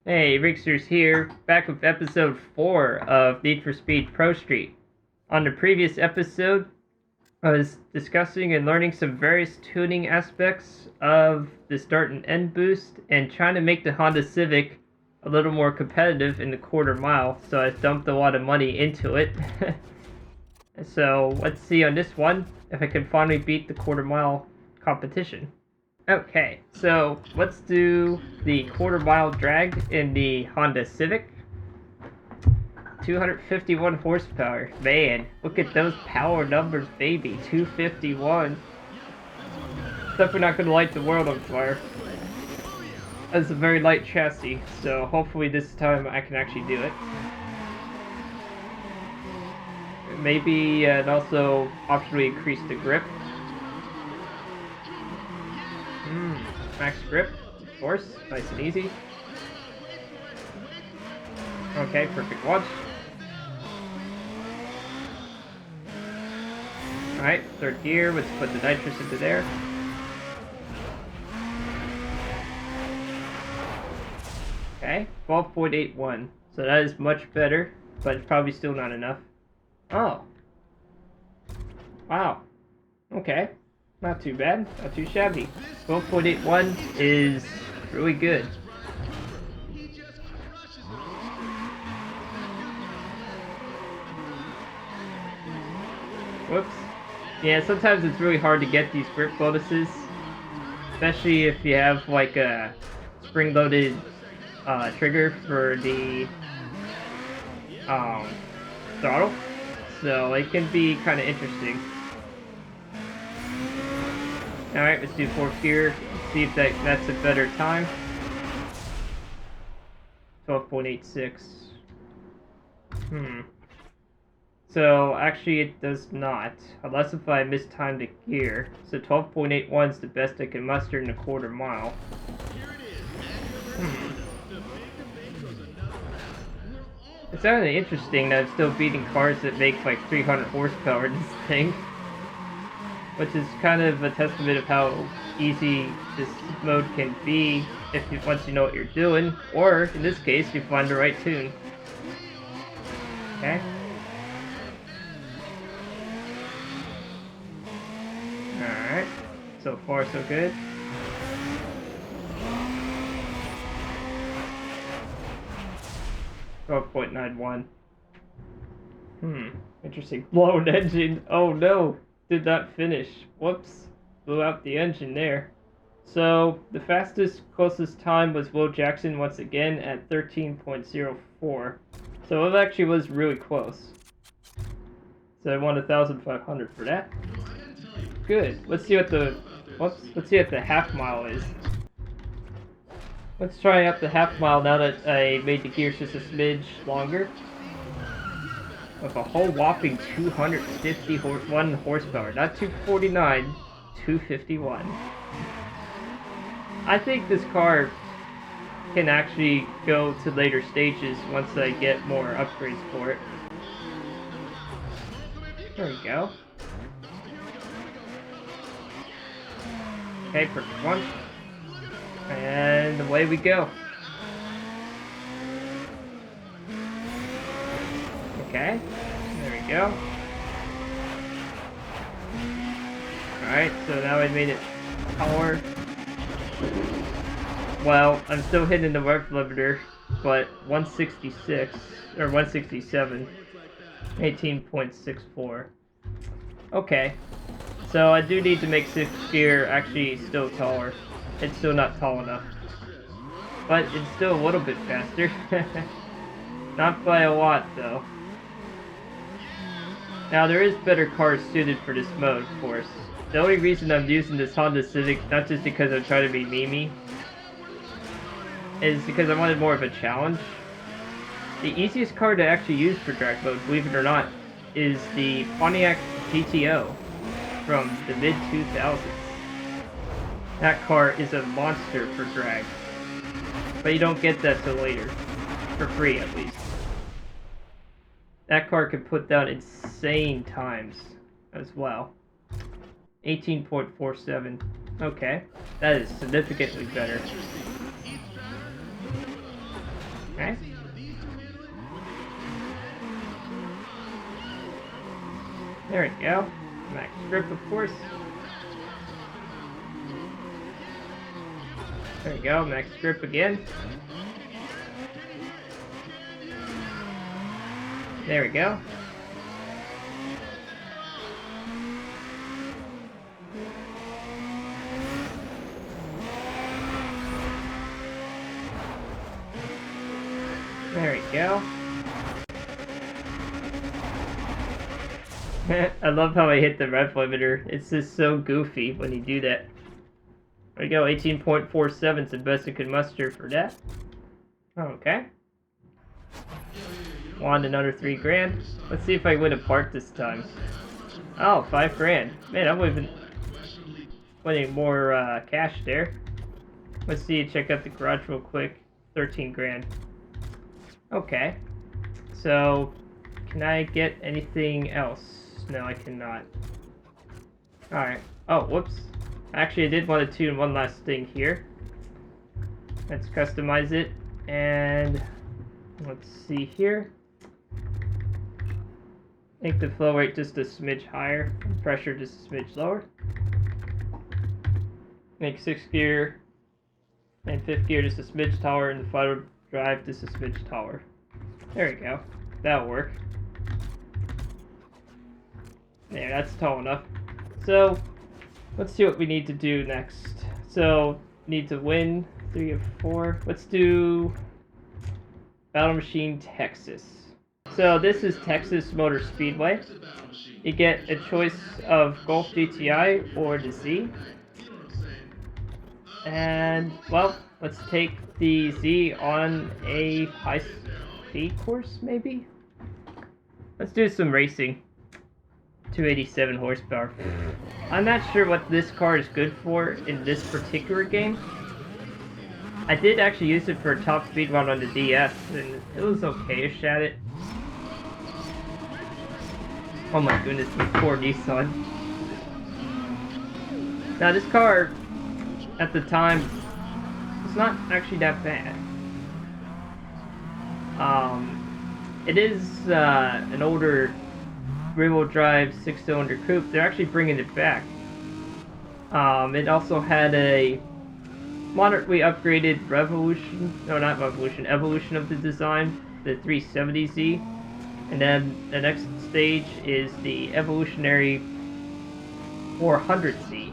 Hey, Rigsters here, back with episode 4 of Need for Speed Pro Street. On the previous episode, I was discussing and learning some various tuning aspects of the start and end boost and trying to make the Honda Civic a little more competitive in the quarter mile, so I dumped a lot of money into it. So let's see on this one if I can finally beat the quarter mile competition. Okay, so let's do the quarter mile drag in the Honda Civic. 251 horsepower. Man, look at those power numbers, baby. 251. Definitely not going to light the world on fire. That's a very light chassis, so hopefully this time I can actually do it. Maybe and also optionally increase the grip. Max grip, of course, nice and easy. Okay, perfect launch. Alright, third gear, let's put the nitrous into there. Okay, 12.81. So that is much better, but it's probably still not enough. Oh. Wow. Okay. Not too bad, not too shabby. 12.81 is really good. Whoops. Yeah, sometimes it's really hard to get these grip bonuses, especially if you have like a spring-loaded trigger for the throttle, so it can be kind of interesting. Alright, let's do fourth gear, see if that's a better time. 12.86. So, actually it does not, unless if I mistime the gear. So 12.81 is the best I can muster in a quarter mile. It's kind of interesting that I'm still beating cars that make like 300 horsepower in this thing. Which is kind of a testament of how easy this mode can be once you know what you're doing, or in this case, you find the right tune. Okay. Alright. So far, so good. .91. Interesting. Blown engine. Oh no. Did not finish. Whoops. Blew out the engine there. So, the closest time was Will Jackson once again at 13.04. So it actually was really close. So I won 1,500 for that. Good. Let's see what the half mile is. Let's try out the half mile now that I made the gears just a smidge longer. With a whole whopping 251 horsepower. Not 249, 251. I think this car can actually go to later stages once I get more upgrades for it. There we go. Okay, perfect one. And away we go. Okay, there we go. Alright, so now I made it power. Well, I'm still hitting the rev limiter, but 166, or 167, 18.64. Okay, so I do need to make 6th gear actually still taller. It's still not tall enough. But it's still a little bit faster. Not by a lot, though. Now, there is better cars suited for this mode, of course. The only reason I'm using this Honda Civic, not just because I'm trying to be Memey, is because I wanted more of a challenge. The easiest car to actually use for drag mode, believe it or not, is the Pontiac GTO from the mid-2000s. That car is a monster for drag. But you don't get that till later. For free, at least. That car can put down insane times as well. 18.47. Okay, that is significantly better. Okay. There we go. Max grip, of course. There we go, max grip again. There we go. There we go. I love how I hit the rev limiter. It's just so goofy when you do that. There we go, 18.47 is the best it could muster for that. Okay. Want another 3 grand. Let's see if I win a part this time. Oh, 5 grand. Man, I'm winning more cash there. Let's see, check out the garage real quick. 13 grand. Okay. So, can I get anything else? No, I cannot. Alright. Oh, whoops. Actually, I did want to tune one last thing here. Let's customize it. And let's see here. Make the flow rate just a smidge higher. Pressure just a smidge lower. Make 6th gear and 5th gear just a smidge taller. And the final drive just a smidge taller. There we go. That'll work. There, that's tall enough. So, let's see what we need to do next. So, need to win 3 of 4. Let's do Battle Machine Texas. So, this is Texas Motor Speedway. You get a choice of Golf GTI or the Z. And, well, let's take the Z on a high-speed course, maybe? Let's do some racing. 287 horsepower. I'm not sure what this car is good for in this particular game. I did actually use it for a top speed run on the DS, and it was okay-ish at it. Oh my goodness, my poor Nissan. Now this car, at the time, was not actually that bad. It is an older rear-wheel drive 6-cylinder coupe. They're actually bringing it back. It also had a moderately upgraded evolution of the design, the 370Z, and then the next stage is the evolutionary 400Z.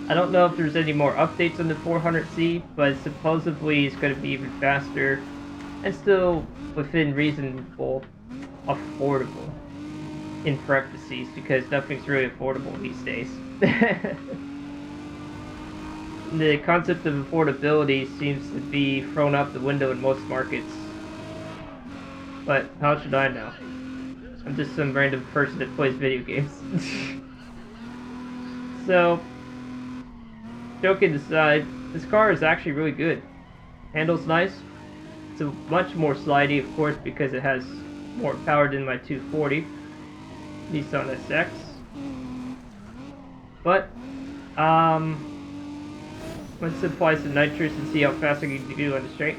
I don't know if there's any more updates on the 400Z, but supposedly it's going to be even faster and still within reasonable, affordable. In parentheses, because nothing's really affordable these days. The concept of affordability seems to be thrown out the window in most markets. But how should I know? I'm just some random person that plays video games. So, joking aside, this car is actually really good. Handles nice. It's a much more slidey, of course, because it has more power than my 240. Nissan SX. But, let's apply some nitrous and see how fast I can do on the straight.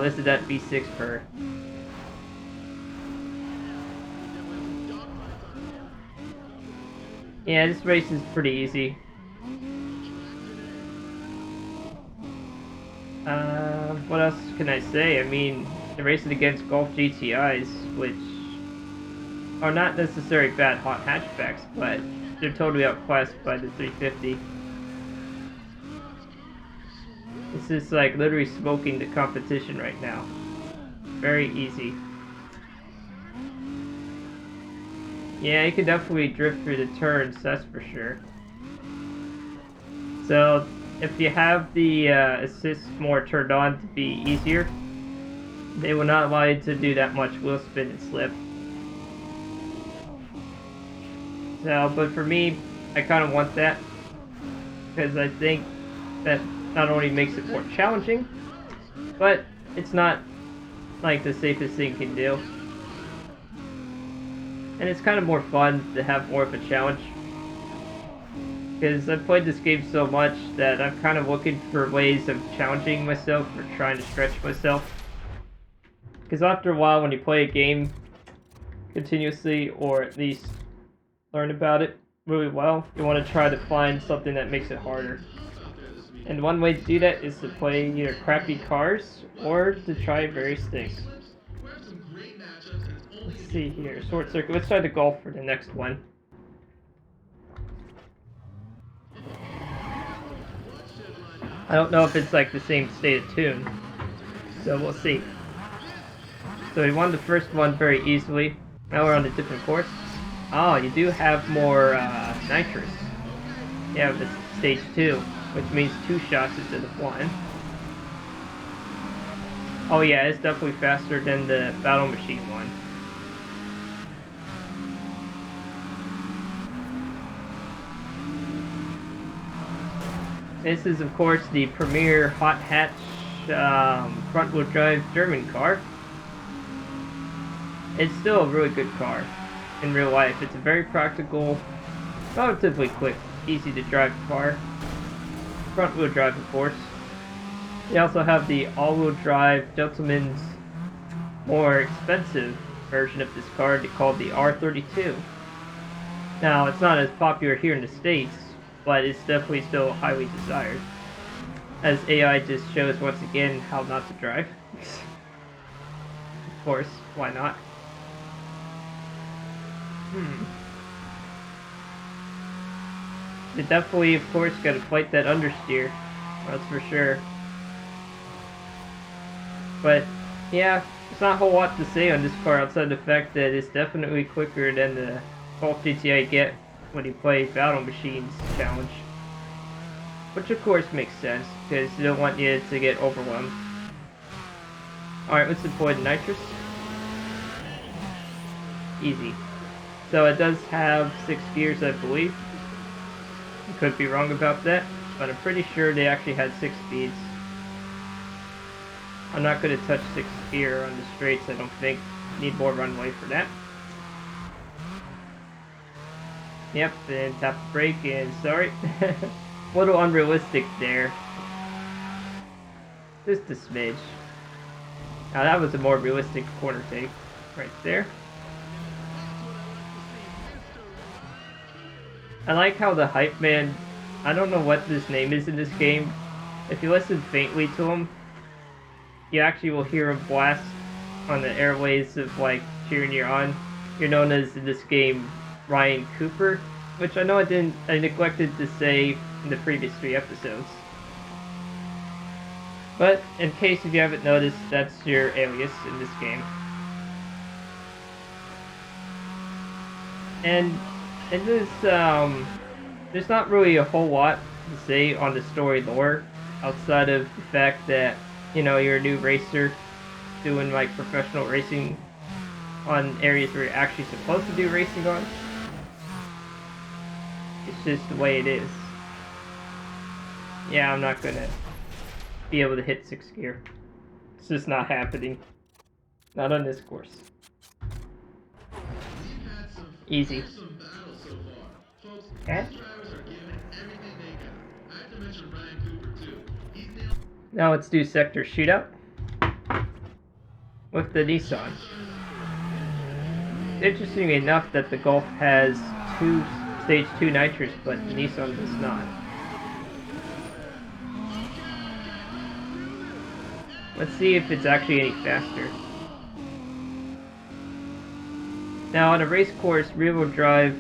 This is that V6 purr. Yeah, this race is pretty easy. What else can I say? I mean, they're racing against Golf GTIs, which are not necessarily bad hot hatchbacks, but they're totally outclassed by the 350. This is like literally smoking the competition right now. Very easy. Yeah, you can definitely drift through the turns, that's for sure. So, if you have the assist more turned on to be easier, they will not allow you to do that much wheel spin and slip. So, but for me, I kind of want that, because I think that not only makes it more challenging, but it's not like the safest thing you can do. And it's kind of more fun to have more of a challenge. because I've played this game so much that I'm kind of looking for ways of challenging myself or trying to stretch myself. Because after a while, when you play a game continuously, or at least learn about it really well, you want to try to find something that makes it harder. And one way to do that is to play either crappy cars or to try various things. Let's see here, short circuit. Let's try the golf for the next one. I don't know if it's like the same state of tune, so we'll see. So we won the first one very easily. Now we're on a different course. Oh, you do have more nitrous. Yeah, this stage 2, which means 2 shots instead of 1. Oh yeah, it's definitely faster than the battle machine one. This is, of course, the premier hot hatch front-wheel drive German car. It's still a really good car in real life. It's a very practical, relatively quick, easy to drive car. Front-wheel drive, of course. They also have the all-wheel drive Gentleman's more expensive version of this car called the R32. Now, it's not as popular here in the States, but it's definitely still highly desired, as AI just shows once again how not to drive. Of course, why not? You definitely, of course, gotta fight that understeer, that's for sure. But, yeah, there's not a whole lot to say on this car outside the fact that it's definitely quicker than the Golf GTI get when you play Battle Machines challenge. Which of course makes sense, because they don't want you to get overwhelmed. Alright, let's deploy the nitrous. Easy. So it does have 6 gears, I believe. I could be wrong about that, but I'm pretty sure they actually had 6 speeds. I'm not going to touch 6th gear on the straights, I don't think. Need more runway for that. Yep, and tap the brake, and sorry. A little unrealistic there. Just a smidge. Now that was a more realistic corner take, right there. I like how the hype man, I don't know what his name is in this game. If you listen faintly to him, you actually will hear him blast on the airways of like cheering you on. You're known as, in this game, Ryan Cooper, which I know I neglected to say in the previous 3 episodes. But in case if you haven't noticed, that's your alias in this game. And in this, there's not really a whole lot to say on the story lore, outside of the fact that, you know, you're a new racer doing like professional racing on areas where you're actually supposed to do racing on. It's just the way it is. Yeah, I'm not gonna be able to hit 6th gear. It's just not happening. Not on this course. Easy. Okay. Now let's do sector shootout with the Nissan. It's interesting enough that the Golf has stage 2 nitrous, but the Nissan does not. Let's see if it's actually any faster. Now on a race course, rear-wheel drive,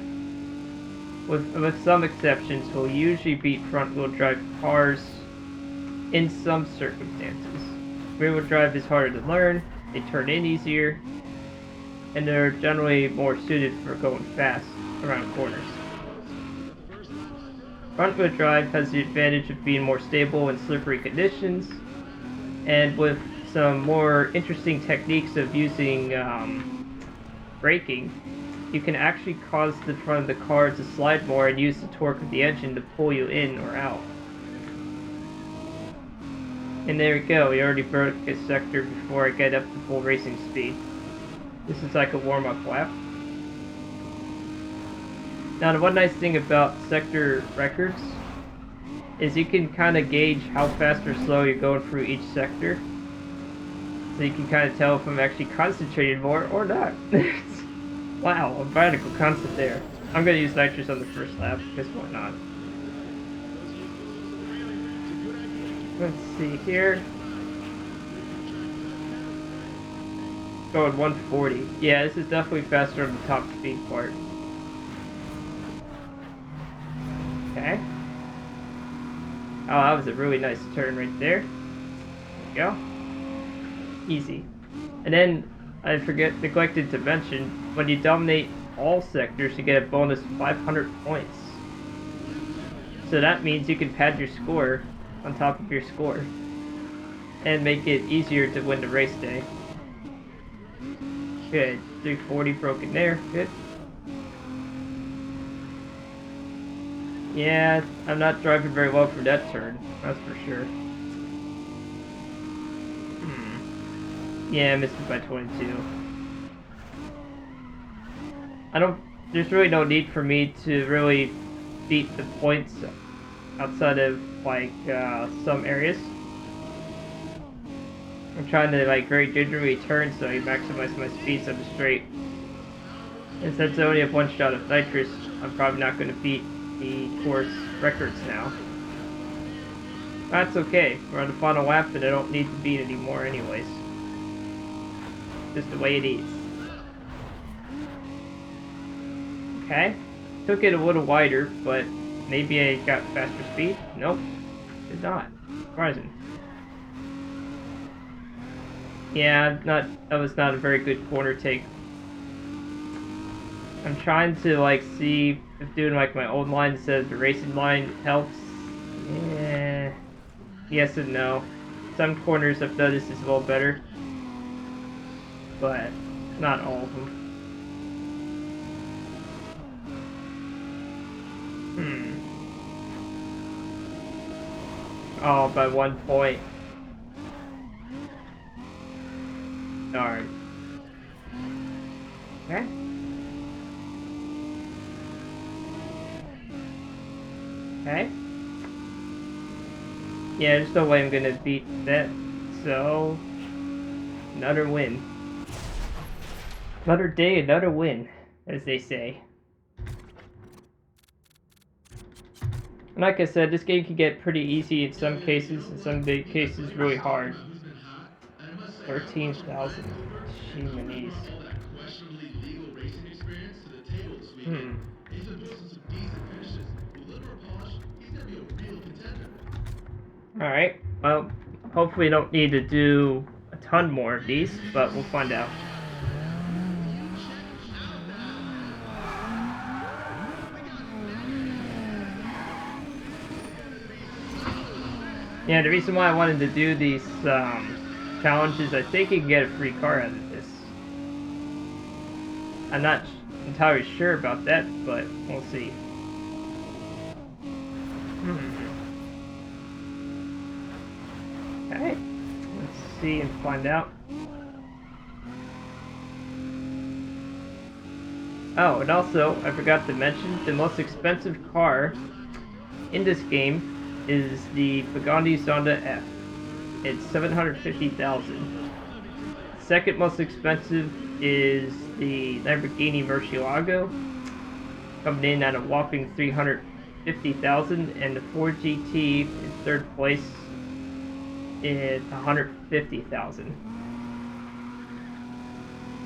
with some exceptions, will usually beat front-wheel drive cars in some circumstances. Rear-wheel drive is harder to learn, they turn in easier, and they're generally more suited for going fast around corners. Front-wheel drive has the advantage of being more stable in slippery conditions, and with some more interesting techniques of using braking, you can actually cause the front of the car to slide more and use the torque of the engine to pull you in or out. And there we go, we already broke a sector before I get up to full racing speed. This is like a warm-up lap. Now, the one nice thing about sector records is you can kind of gauge how fast or slow you're going through each sector. So you can kind of tell if I'm actually concentrating more or not. Wow, a radical concept there. I'm going to use nitrous on the first lap, because why not? Let's see here. Going 140. Yeah, this is definitely faster on the top speed part. Okay. Oh, that was a really nice turn right there. There we go. Easy. And then, I neglected to mention, when you dominate all sectors, you get a bonus 500 points. So that means you can pad your score on top of your score. And make it easier to win the race day. Good. 340 broken there. Good. Yeah, I'm not driving very well for that turn. That's for sure. Yeah, I missed it by 22. There's really no need for me to really beat the points outside of, like, some areas. I'm trying to, like, very gingerly turn so I maximize my speeds on the straight. And since I only have one shot of nitrous, I'm probably not going to beat the course records now. That's okay. We're on the final lap and I don't need to beat anymore anyways. Just the way it is. Okay. Took it a little wider, but maybe I got faster speed? Nope. Did not. Surprising. Yeah, that was not a very good corner take. I'm trying to, like, see if doing, like, my old line instead of the racing line helps. Yeah. Yes and no. Some corners I've noticed is a little better. But not all of them. Oh, by 1 point. Darn. Okay. Okay. Yeah, there's no way I'm gonna beat that. So, another win. Another day, another win, as they say. And like I said, this game can get pretty easy in some cases, in some big cases really hard. 13,000. Jeez. Alright, well, hopefully don't need to do a ton more of these, but we'll find out. Yeah, the reason why I wanted to do these challenges, I think you can get a free car out of this. I'm not entirely sure about that, but we'll see. Okay, let's see and find out. Oh, and also, I forgot to mention, the most expensive car in this game is the Pagani Zonda F. It's 750,000. Second most expensive is the Lamborghini Murcielago, coming in at a whopping 350,000, and the Ford GT in third place is 150,000.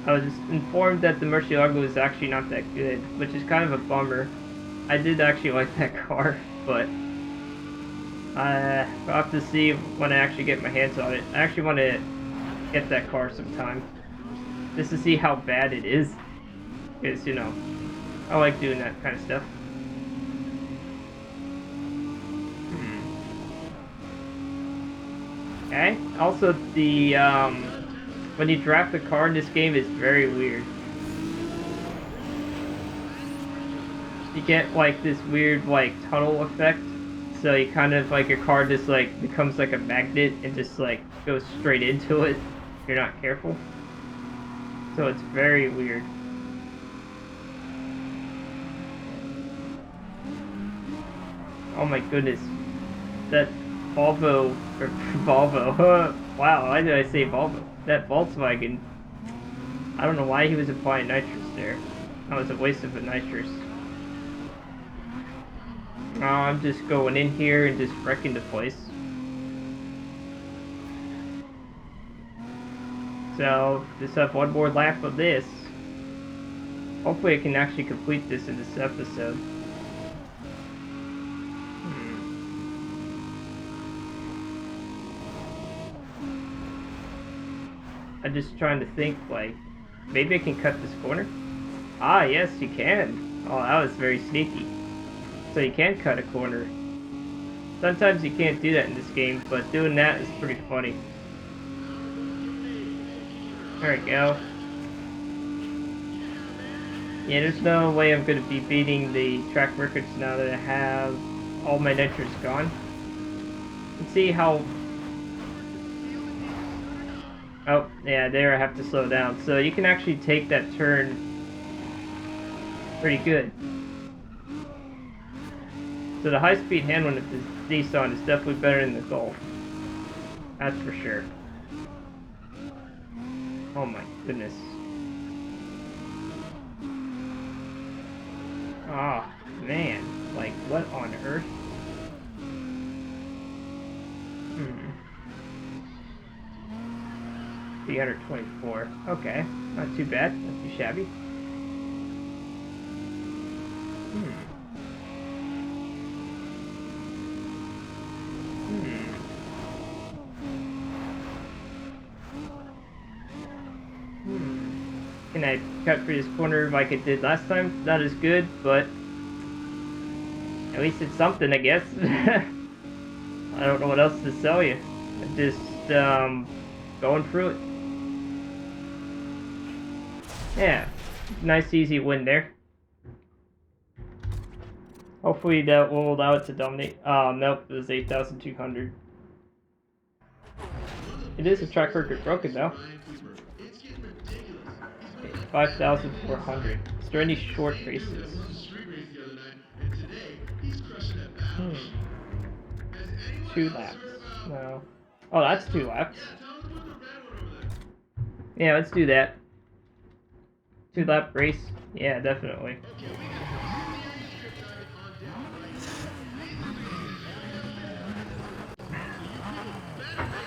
I was informed that the Murcielago is actually not that good, which is kind of a bummer. I did actually like that car, but I'll have to see when I actually get my hands on it. I actually want to get that car sometime, just to see how bad it is, because, you know, I like doing that kind of stuff. Okay, also the, when you draft the car in this game is very weird. You get, like, this weird, like, tunnel effect. So you kind of, like, your car just, like, becomes like a magnet and just, like, goes straight into it if you're not careful. So it's very weird. Oh my goodness. That Volvo, or Volvo, wow, why did I say Volvo? That Volkswagen, I don't know why he was applying nitrous there. That was a waste of a nitrous. Oh, I'm just going in here and just wrecking the place. So, just have one more lap of this. Hopefully I can actually complete this in this episode. I'm just trying to think, like, maybe I can cut this corner? Ah, yes, you can. Oh, that was very sneaky. So you can cut a corner. Sometimes you can't do that in this game, but doing that is pretty funny. There we go. Yeah, there's no way I'm going to be beating the track records now that I have all my nitrous gone. Let's see how... Oh, yeah, there I have to slow down. So you can actually take that turn pretty good. So the high-speed handling of the Nissan is definitely better than the Golf. That's for sure. Oh my goodness. Ah, oh, man. Like, what on earth? 324. Okay, not too bad. Not too shabby. Can I cut through this corner like it did last time? Not as good, but at least it's something, I guess. I don't know what else to tell you. I'm just going through it. Yeah, nice easy win there. Hopefully that will allow it to dominate. Nope, it was 8,200. It is a track record broken though. 5,400. Is there any short races? 2 laps. No. Oh, that's 2 laps. Yeah, let's do that. 2-lap race? Yeah, definitely.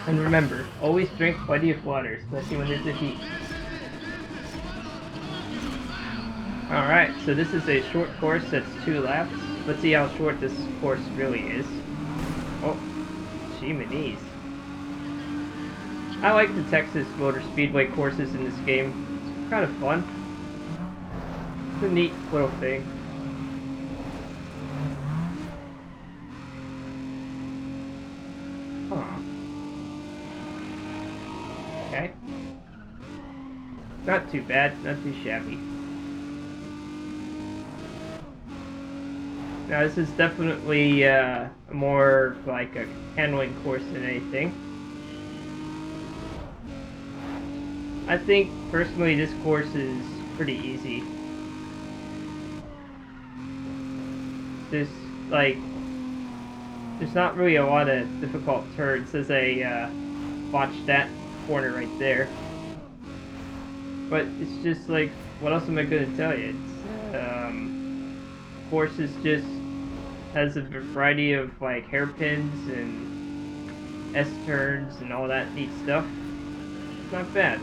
And remember, always drink plenty of water, especially when there's a heat. Alright, so this is a short course that's 2 laps. Let's see how short this course really is. Oh, jeez. I like the Texas Motor Speedway courses in this game. It's kind of fun. It's a neat little thing. Huh. Okay. Not too bad, not too shabby. Now this is definitely more like a handling course than anything. I think personally this course is pretty easy. There's like, there's not really a lot of difficult turns. There's a watch that corner right there. But it's just like, what else am I going to tell you? It's, course is just has a variety of like hairpins and S-turns and all that neat stuff. It's not bad.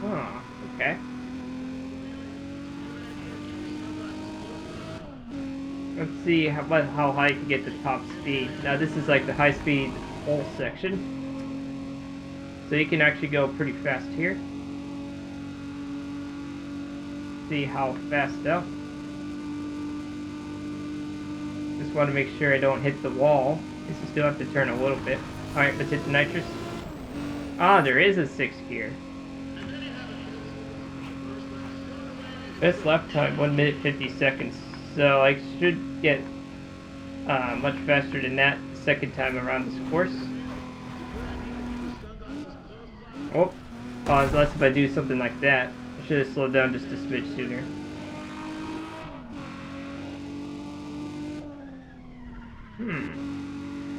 Oh, okay. Let's see how high you can get the top speed. Now this is like the high speed whole section. So you can actually go pretty fast here. See how fast though. Just want to make sure I don't hit the wall. I still have to turn a little bit. Alright, let's hit the nitrous. Ah, there is a 6th gear. Best lap time, 1 minute 50 seconds. So I should get much faster than that the second time around this course. Oh, unless if I do something like that. Should have slowed down just a smidge sooner.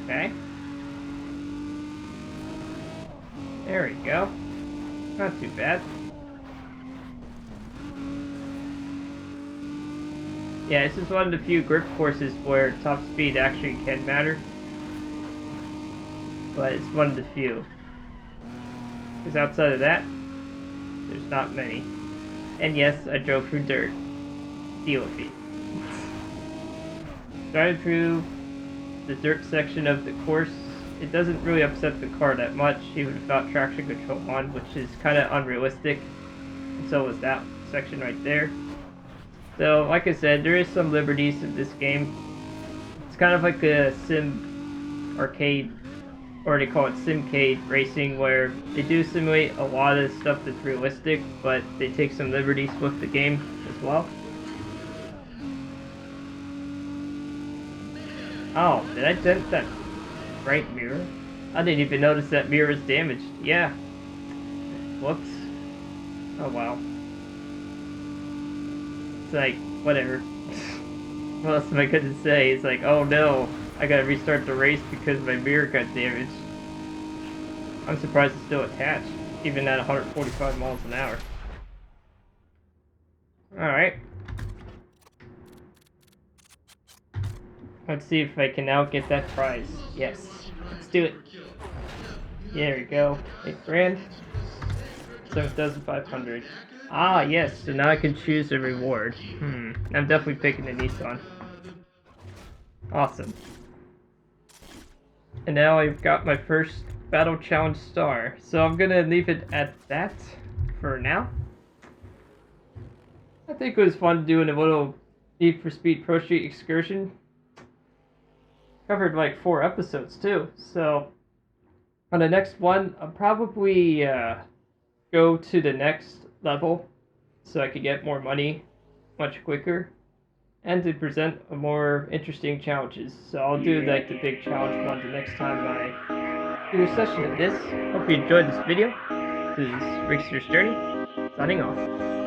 Okay. There we go. Not too bad. Yeah, this is one of the few grip courses where top speed actually can matter. But it's one of the few. Because outside of that, there's not many. And yes, I drove through dirt. Deal with it. Driving through the dirt section of the course, it doesn't really upset the car that much, even without traction control on, which is kind of unrealistic. And so was that section right there. So, like I said, there is some liberties in this game. It's kind of like a sim arcade, or they call it simcade racing, where they do simulate a lot of stuff that's realistic, but they take some liberties with the game as well. Oh, did I dent that right mirror? I didn't even notice that mirror was damaged. Yeah. Whoops. Oh wow. It's like, whatever. What else am I gonna say? It's like, oh no, I gotta restart the race because my mirror got damaged. I'm surprised it's still attached, even at 145 miles an hour. Alright. Let's see if I can now get that prize. Yes. Let's do it. There we go. 8 grand. 7,500. Ah, yes. So now I can choose a reward. I'm definitely picking the Nissan. Awesome. And now I've got my first Battle Challenge star. So I'm gonna leave it at that for now. I think it was fun doing a little Need for Speed Pro Street excursion. Covered like 4 episodes too. So on the next one, I'll probably go to the next level so I could get more money much quicker and to present a more interesting challenges. So I'll do like the big challenge one the next time I do a session of this. Hope you enjoyed this video. This is Rigsters Journey, signing off.